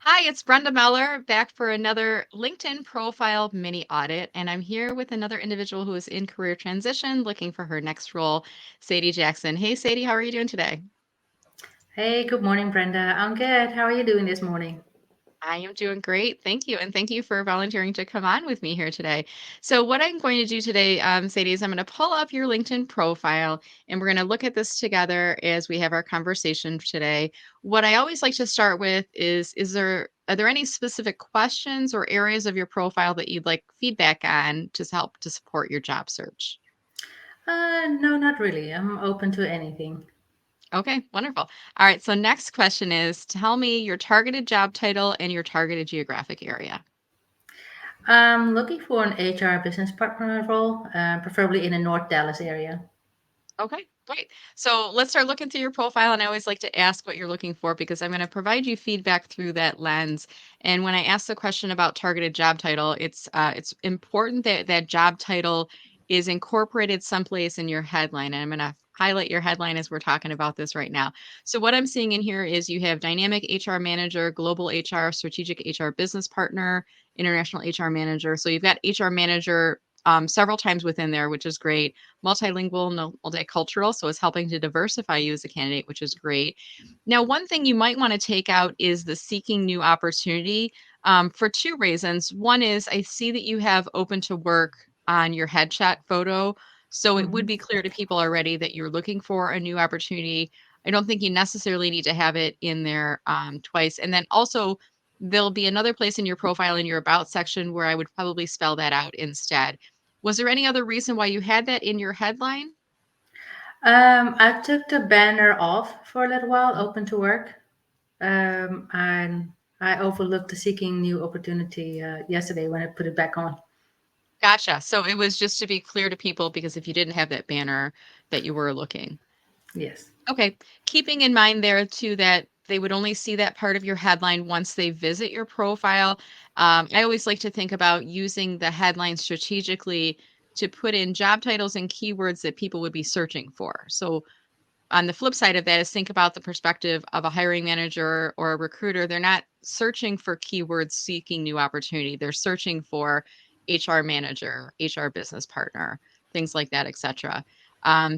Hi, it's Brenda Meller back for another LinkedIn profile mini audit. And I'm here with another individual who is in career transition looking for her next role, Sadie Jackson. Hey, Sadie, how are you doing today? Hey, good morning, Brenda. I'm good. How are you doing this morning? I am doing great. Thank you. And thank you for volunteering to come on with me here today. So, what I'm going to do today, Sadie, is I'm going to pull up your LinkedIn profile and we're going to look at this together as we have our conversation today. What I always like to start with is are there any specific questions or areas of your profile that you'd like feedback on to help to support your job search? No, not really. I'm open to anything. Okay, wonderful. All right. So, next question is tell me your targeted job title and your targeted geographic area. I'm looking for an HR business partner role, preferably in the North Dallas area. Okay, great. So let's start looking through your profile. And I always like to ask what you're looking for because I'm going to provide you feedback through that lens. And when I ask the question about targeted job title, it's important that that job title is incorporated someplace in your headline. And I'm going to highlight your headline as we're talking about this right now. So what I'm seeing in here is you have dynamic HR manager, global HR, strategic HR business partner, international HR manager. So you've got HR manager several times within there, which is great multilingual, no, multicultural. So it's helping to diversify you as a candidate, which is great. Now, one thing you might want to take out is the seeking new opportunity for two reasons. One is I see that you have open to work on your headshot photo. So it would hmm be clear to people already that you're looking for a new opportunity. I don't think you necessarily need to have it in there twice. And then also, there'll be another place in your profile in your about section where I would probably spell that out instead. Was there any other reason why you had that in your headline? I took the banner off for a little while, open to work, and I overlooked the seeking new opportunity yesterday when I put it back on. Gotcha. So it was just to be clear to people because if you didn't have that banner that you were looking. Yes. Okay. Keeping in mind there too that they would only see that part of your headline once they visit your profile. I always like to think about using the headline strategically to put in job titles and keywords that people would be searching for. So on the flip side of that is think about the perspective of a hiring manager or a recruiter. They're not searching for keywords seeking new opportunity. They're searching for HR manager, HR business partner, things like that, et cetera.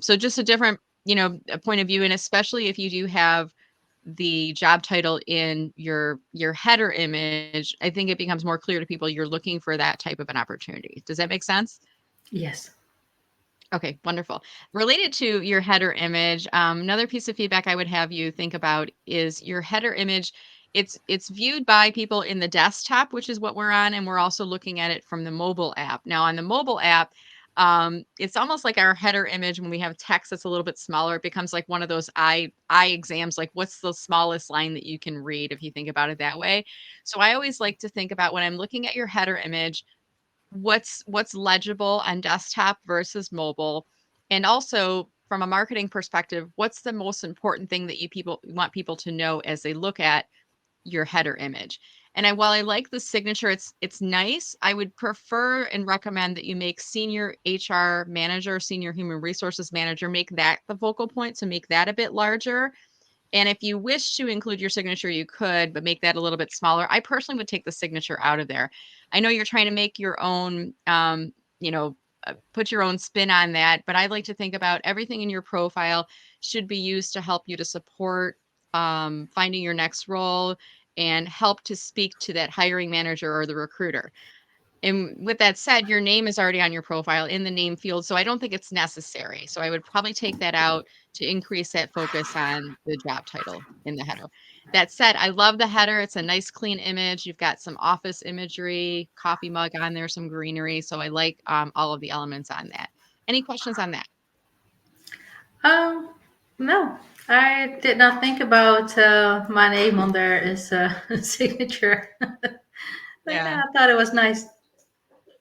So just a different, a point of view, and especially if you do have the job title in your header image, I think it becomes more clear to people you're looking for that type of an opportunity. Does that make sense? Yes. Okay, wonderful. Related to your header image, another piece of feedback I would have you think about is your header image. It's viewed by people in the desktop, which is what we're on, and we're also looking at it from the mobile app. Now, on the mobile app, it's almost like our header image when we have text that's a little bit smaller. It becomes like one of those eye exams, like what's the smallest line that you can read if you think about it that way. So I always like to think about when I'm looking at your header image what's legible on desktop versus mobile, and also from a marketing perspective, what's the most important thing that you want people to know as they look at your header image. And while I like the signature, it's nice. I would prefer and recommend that you make senior HR manager, senior human resources manager, make that the focal point. So make that a bit larger, and if you wish to include your signature, you could, but make that a little bit smaller. I personally would take the signature out of there. I know you're trying to make your own, put your own spin on that, but I like to think about everything in your profile should be used to help you to support finding your next role and help to speak to that hiring manager or the recruiter. And with that said, your name is already on your profile in the name field, so I don't think it's necessary. So I would probably take that out to increase that focus on the job title in the header. That said, I love the header. It's a nice clean image. You've got some office imagery, coffee mug on there, some greenery. So I like all of the elements on that. Any questions on that? Um, no, I did not think about my name on there as a signature. But Yeah. I thought it was nice.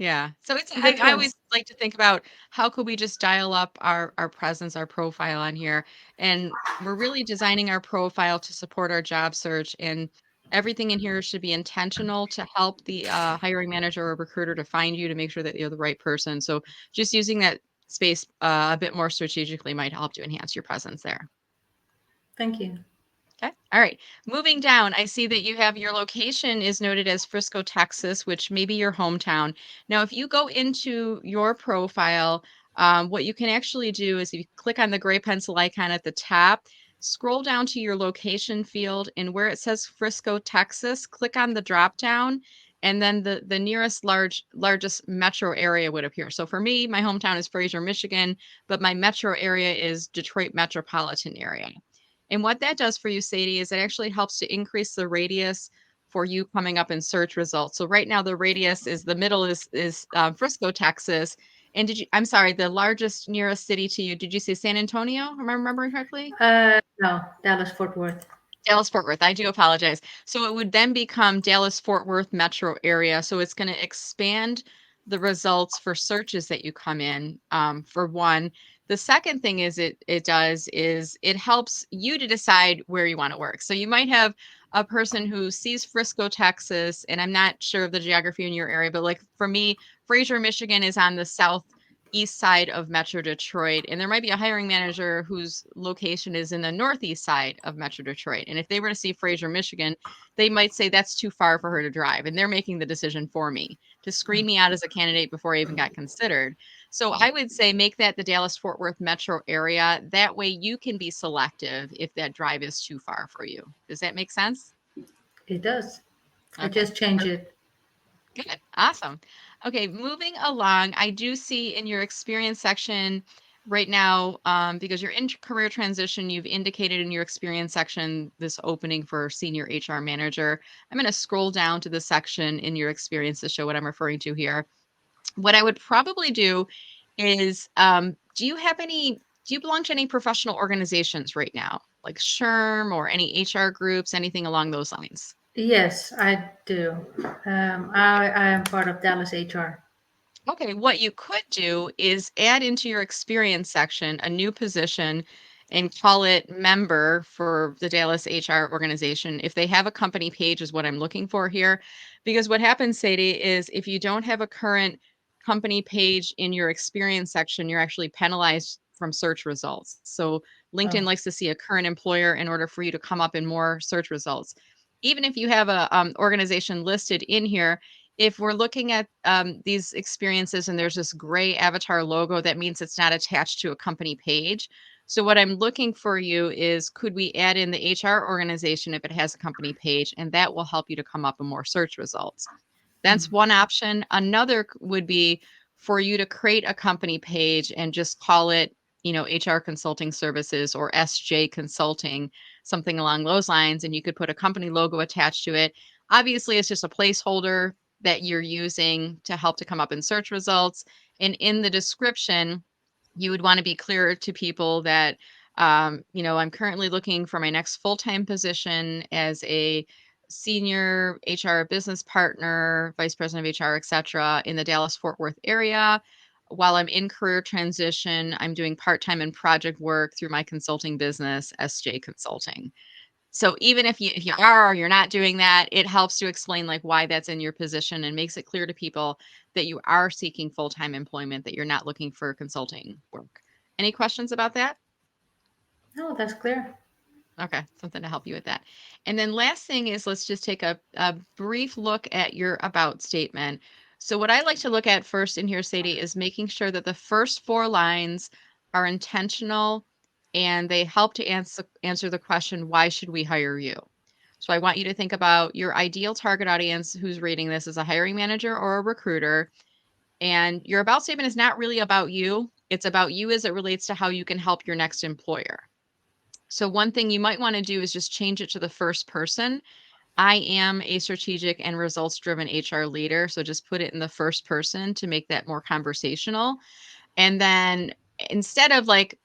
Yeah. So it's Good I always points. like to think about how could we just dial up our presence, our profile on here. And we're really designing our profile to support our job search, and everything in here should be intentional to help the hiring manager or recruiter to find you to make sure that you're the right person. So just using that space a bit more strategically might help to enhance your presence there. Thank you. Okay. All right. Moving down, I see that you have your location is noted as Frisco, Texas, which may be your hometown. Now, if you go into your profile, what you can actually do is if you click on the gray pencil icon at the top, scroll down to your location field, and where it says Frisco, Texas, click on the drop down, and then the nearest largest metro area would appear. So for me, my hometown is Fraser, Michigan, but my metro area is Detroit metropolitan area. And what that does for you, Sadie, is it actually helps to increase the radius for you coming up in search results. So right now, the radius is the middle is Frisco, Texas. And I'm sorry, the largest nearest city to you. Did you say San Antonio? Am I remembering correctly? No, Dallas Fort Worth. Dallas Fort Worth. I do apologize. So it would then become Dallas Fort Worth metro area. So it's going to expand the results for searches that you come in. For one, the second thing is it does is it helps you to decide where you want to work. So you might have a person who sees Frisco, Texas, and I'm not sure of the geography in your area, but like for me, Fraser, Michigan is on the southeast side of Metro Detroit, and there might be a hiring manager whose location is in the northeast side of Metro Detroit. And if they were to see Fraser, Michigan, they might say that's too far for her to drive. And they're making the decision for me to screen me out as a candidate before I even got considered. So I would say make that the Dallas Fort Worth metro area. That way you can be selective if that drive is too far for you. Does that make sense? It does. I Okay. just changed it. Good. Awesome. Okay, moving along, I do see in your experience section right now, because you're in career transition, you've indicated in your experience section this opening for senior HR manager. I'm going to scroll down to the section in your experience to show what I'm referring to here. What I would probably do is, do you belong to any professional organizations right now, like SHRM or any HR groups, anything along those lines? Yes, I do. I am part of Dallas HR. Okay, what you could do is add into your experience section a new position and call it member for the Dallas HR organization. If they have a company page, is what I'm looking for here. Because what happens, Sadie, is if you don't have a current company page in your experience section, you're actually penalized from search results. So LinkedIn Oh, likes to see a current employer in order for you to come up in more search results. Even if you have a organization listed in here, if we're looking at these experiences and there's this gray avatar logo, that means it's not attached to a company page. So what I'm looking for you is could we add in the HR organization if it has a company page, and that will help you to come up in more search results. That's mm, one option. Another would be for you to create a company page and just call it, HR Consulting Services or SJ Consulting, something along those lines. And you could put a company logo attached to it. Obviously, it's just a placeholder that you're using to help to come up in search results. And in the description, you would want to be clear to people that, I'm currently looking for my next full time position as a senior HR business partner, vice president of HR, et cetera, in the Dallas Fort Worth area. While I'm in career transition, I'm doing part time and project work through my consulting business, SJ Consulting. So even if you are or you're not doing that, it helps to explain like why that's in your position and makes it clear to people that you are seeking full-time employment, that you're not looking for consulting work. Any questions about that? no, that's clear. Okay, something to help you with that. And then last thing is let's just take a brief look at your about statement. So what I like to look at first in here, Sadie, is making sure that the first four lines are intentional and they help to answer the question, why should we hire you? So I want you to think about your ideal target audience who's reading this as a hiring manager or a recruiter. And your about statement is not really about you. It's about you as it relates to how you can help your next employer. So one thing you might want to do is just change it to the first person. I am a strategic and results driven HR leader. So just put it in the first person to make that more conversational. And then instead of like,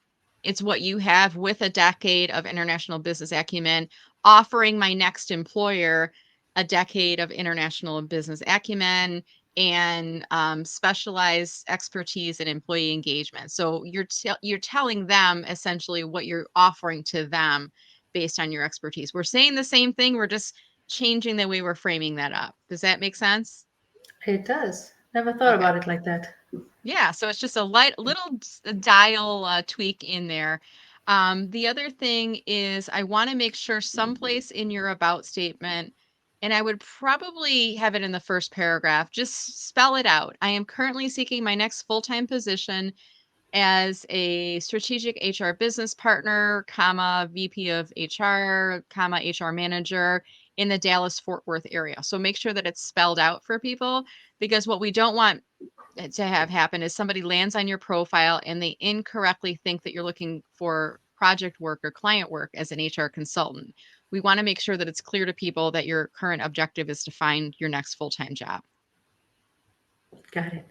it's what you have with a decade of international business acumen, offering my next employer a decade of international business acumen and specialized expertise in employee engagement. So you're telling them essentially what you're offering to them based on your expertise. We're saying the same thing. We're just changing the way we're framing that up. Does that make sense? It does. Never thought Okay. about it like that. Yeah, so it's just a light little dial tweak in there. The other thing is I want to make sure someplace in your about statement, and I would probably have it in the first paragraph, just spell it out. I am currently seeking my next full-time position as a strategic HR business partner, comma, VP of HR, comma, HR manager in the Dallas Fort Worth area. So make sure that it's spelled out for people, because what we don't want to have happen is somebody lands on your profile and they incorrectly think that you're looking for project work or client work as an HR consultant. We want to make sure that it's clear to people that your current objective is to find your next full-time job. Got it.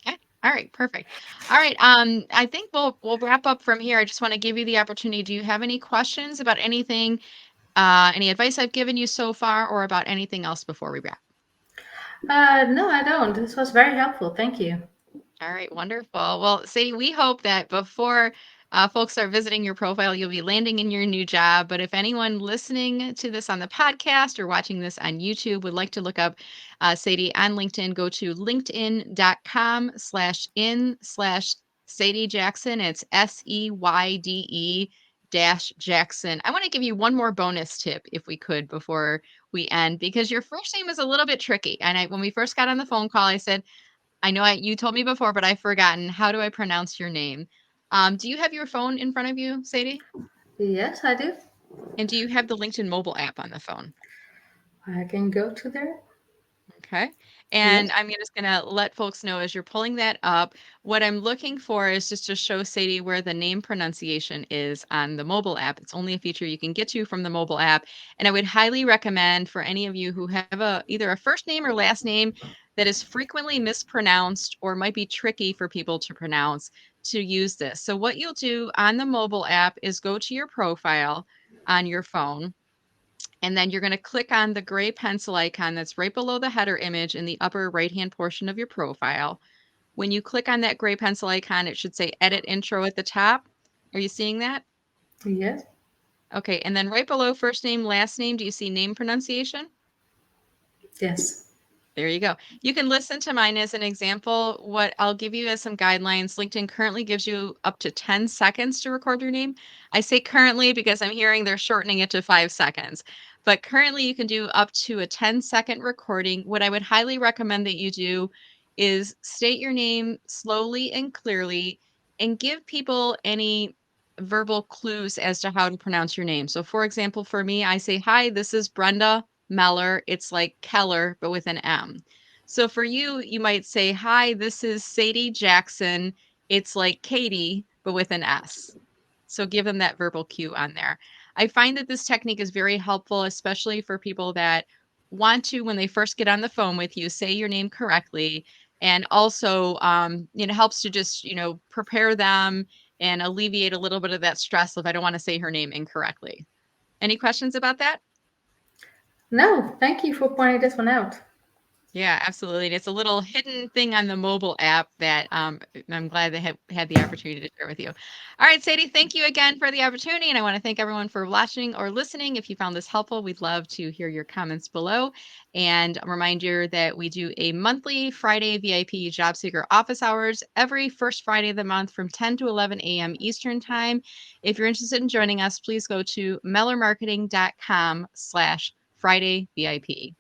Okay. All right, perfect. All right. I think we'll wrap up from here. I just want to give you the opportunity. Do you have any questions about anything, any advice I've given you so far, or about anything else before we wrap? No, I don't. This was very helpful. Thank you. All right, wonderful. Well, Sadie, we hope that before folks are visiting your profile, you'll be landing in your new job. But if anyone listening to this on the podcast or watching this on YouTube would like to look up Sadie on LinkedIn, go to linkedin.com/in/Sadie Jackson. It's SEYDE dash Jackson. I want to give you one more bonus tip if we could before we end, because your first name is a little bit tricky. And when we first got on the phone call, I said, I know you told me before, but I've forgotten. How do I pronounce your name? Do you have your phone in front of you, Sadie? Yes, I do. And do you have the LinkedIn mobile app on the phone? I can go to there. Okay. Yes. And I'm just going to let folks know as you're pulling that up, what I'm looking for is just to show Sadie where the name pronunciation is on the mobile app. It's only a feature you can get to from the mobile app. And I would highly recommend for any of you who have either a first name or last name that is frequently mispronounced or might be tricky for people to pronounce, to use this. So what you'll do on the mobile app is go to your profile on your phone, and then you're going to click on the gray pencil icon that's right below the header image in the upper right-hand portion of your profile. When you click on that gray pencil icon, it should say Edit Intro at the top. Are you seeing that? Yes. Okay, and then right below first name, last name, do you see name pronunciation? Yes. There you go. You can listen to mine as an example. What I'll give you as some guidelines, LinkedIn currently gives you up to 10 seconds to record your name. I say currently because I'm hearing they're shortening it to 5 seconds. But currently, you can do up to a 10-second recording. What I would highly recommend that you do is state your name slowly and clearly and give people any verbal clues as to how to pronounce your name. So, for example, for me, I say, Hi, this is Brenda Meller. It's like Keller, but with an M. So for you, you might say, Hi, this is Sadie Jackson. It's like Katie, but with an S. So give them that verbal cue on there. I find that this technique is very helpful, especially for people that want to, when they first get on the phone with you, say your name correctly. And also, it helps to just, prepare them and alleviate a little bit of that stress of, I don't want to say her name incorrectly. Any questions about that? No, thank you for pointing this one out. Yeah, absolutely. And it's a little hidden thing on the mobile app that I'm glad they have had the opportunity to share with you. All right, Sadie, thank you again for the opportunity. And I want to thank everyone for watching or listening. If you found this helpful, we'd love to hear your comments below. And a reminder that we do a monthly Friday VIP Job Seeker office hours every first Friday of the month from 10 to 11 a.m. Eastern Time. If you're interested in joining us, please go to mellermarketing.com/Friday VIP.